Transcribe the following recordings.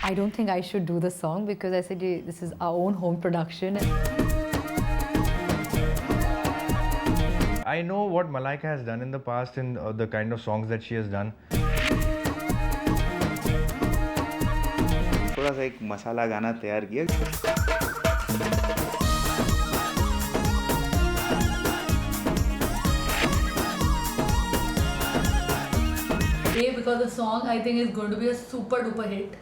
I don't think I should do the song because I said this is our own home production. I know what Malaika has done in the past and the kind of songs that she has done. थोड़ा सा एक मसाला गाना तैयार किया. Because the song I think is going to be a super duper hit.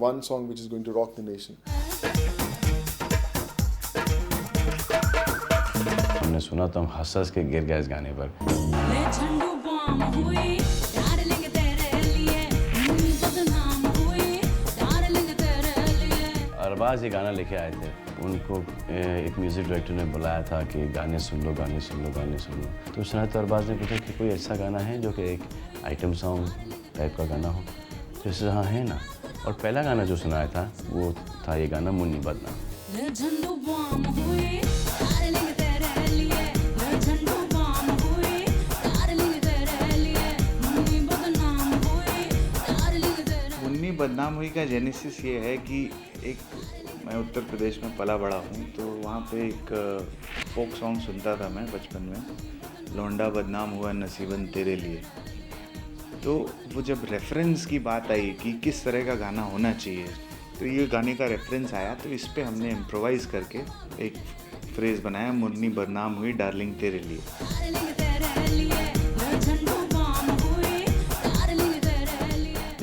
One song which is going to rock the nation. हमने सुना तो हम हंस के गिर गए इस गाने पर. अरबाज ये गाना लिखे आए थे. उनको एक म्यूज़िक डायरेक्टर ने बुलाया था कि गाने सुन लो गाने सुन लो गाने सुन लो. तो सुना तो अरबाज ने पूछा कि कोई ऐसा गाना है जो कि एक आइटम सॉन्ग टाइप का गाना हो. तो इससे हाँ है ना. और पहला गाना जो सुनाया था वो था ये गाना मुन्नी बदनाम. मुन्नी बदनाम हुई का जेनेसिस ये है कि मैं उत्तर प्रदेश में पला बड़ा हूँ, तो वहाँ पे एक फोक सॉन्ग सुनता था मैं बचपन में, लौंडा बदनाम हुआ नसीबन तेरे लिए. तो वो जब रेफरेंस की बात आई कि किस तरह का गाना होना चाहिए, तो ये गाने का रेफरेंस आया, तो इस पे हमने इम्प्रोवाइज़ करके एक फ्रेज़ बनाया, मुन्नी बदनाम हुई डार्लिंग तेरे लिए.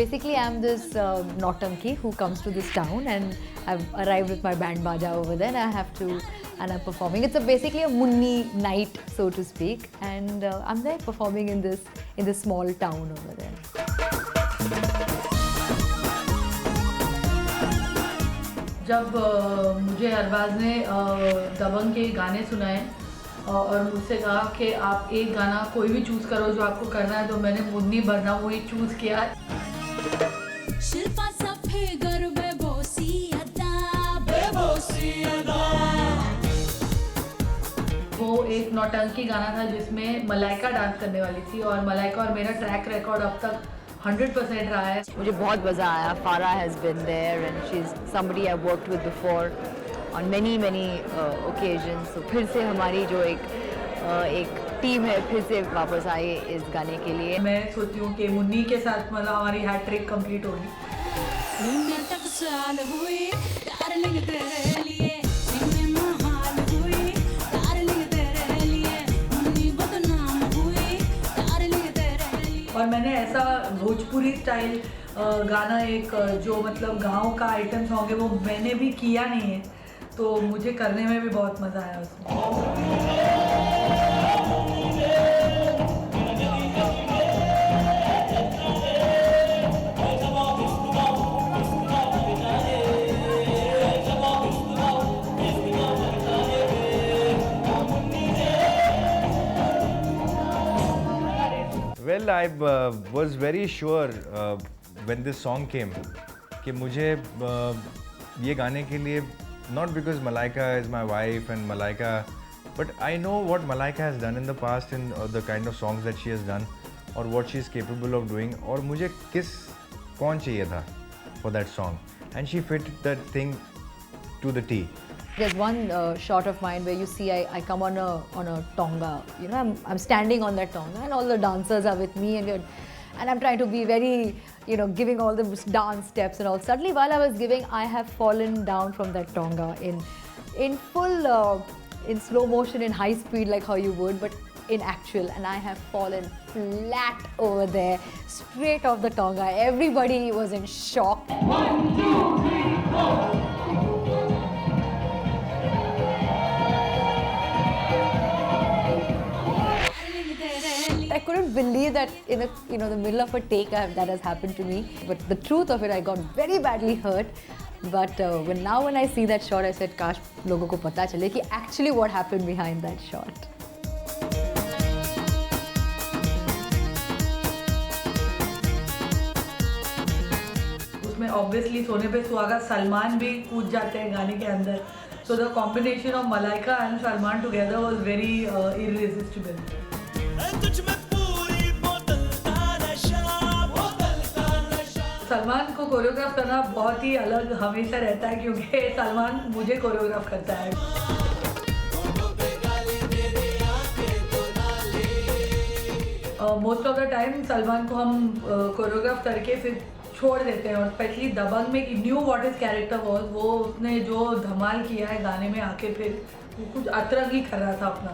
Basically, I'm this Nautanki who comes to this town, and I've arrived with my band baja over there, and I'm performing. It's basically a Munni night, so to speak, and I'm there performing in this small town over there. जब मुझे अरबाज ने दबंग के गाने सुनाए और मुझसे कहा कि आप एक गाना कोई भी चूज़ करो जो आपको करना है, तो मैंने मुन्नी बदनाम हुई चूज़ किया. वो एक नौटंकी गाना था जिसमें मलाइका डांस करने वाली थी, और मलाइका और मेरा ट्रैक रिकॉर्ड अब तक 100% रहा है. मुझे बहुत मज़ा आया. Farah has been there, and she's somebody I've worked with before on many occasions. So फिर से हमारी जो एक टीम है फिर से वापस आई इस गाने के लिए. मैं सोचती हूँ कि मुन्नी के साथ मतलब हमारी हैट ट्रिक कंप्लीट होगी. और मैंने ऐसा भोजपुरी स्टाइल गाना एक जो मतलब गांव का आइटम सॉन्ग है वो मैंने भी किया नहीं है, तो मुझे करने में भी बहुत मज़ा आया उसमें. Well, I was very sure when this song came कि मुझे ये गाने के लिए, not because Malaika is my wife and Malaika, but I know what Malaika has done in the past and the kind of songs that she has done or what she is capable of doing, और मुझे कौन चाहिए था for that song, and she fit that thing to the T. There's one shot of mine where you see I come on a tonga. You know, I'm standing on that tonga, and all the dancers are with me, and I'm trying to be very, giving all the dance steps and all. Suddenly, while I was giving, I have fallen down from that tonga in full in slow motion, in high speed, like how you would, but in actual, and I have fallen flat over there, straight off the tonga. Everybody was in shock. 1, 2, 3, 4. I couldn't believe that in the middle of a take that has happened to me. But the truth of it, I got very badly hurt. But when I see that shot, I said, "Kash, लोगों को पता चले कि actually what happened behind that shot." उसमें obviously सोने पे सुहागा सलमान भी कूद जाते हैं गाने के अंदर. So the combination of Malaika and Salman together was very irresistible. Salman को कोरियोग्राफ करना बहुत ही अलग हमेशा रहता है क्योंकि सलमान मुझे कोरियोग्राफ करता है। Most of the time Salman को हम कोरियोग्राफ करके फिर छोड़ देते हैं, और स्पेशली दबंग में knew what is character was, वो उसने जो धमाल किया है गाने में आके, फिर वो कुछ अतरंग ही कर रहा था अपना।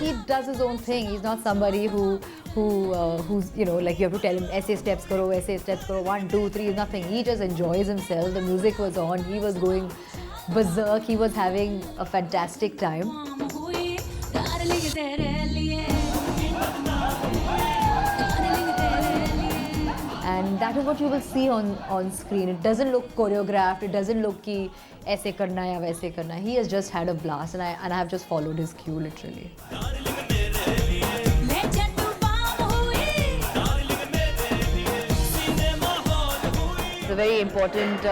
He does his own thing. He's not somebody who's like you have to tell him ऐसे steps करो, 1, 2, 3, nothing. He just enjoys himself. The music was on. He was going berserk. He was having a fantastic time. And that is what you will see on screen. It doesn't look choreographed. It doesn't look कि ऐसे करना है या वैसे करना है. He has just had a blast, and I have just followed his cue literally. It's a very important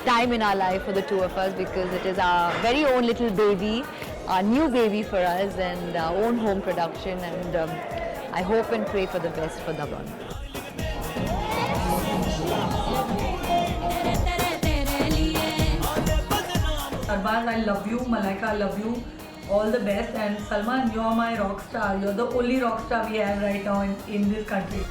time in our life for the two of us because it is our very own little baby, our new baby for us, and our own home production. And I hope and pray for the best for Dabang. Arbaz, I love you. Malaika, I love you. All the best. And Salman, you're my rock star. You're the only rock star we have right now in this country.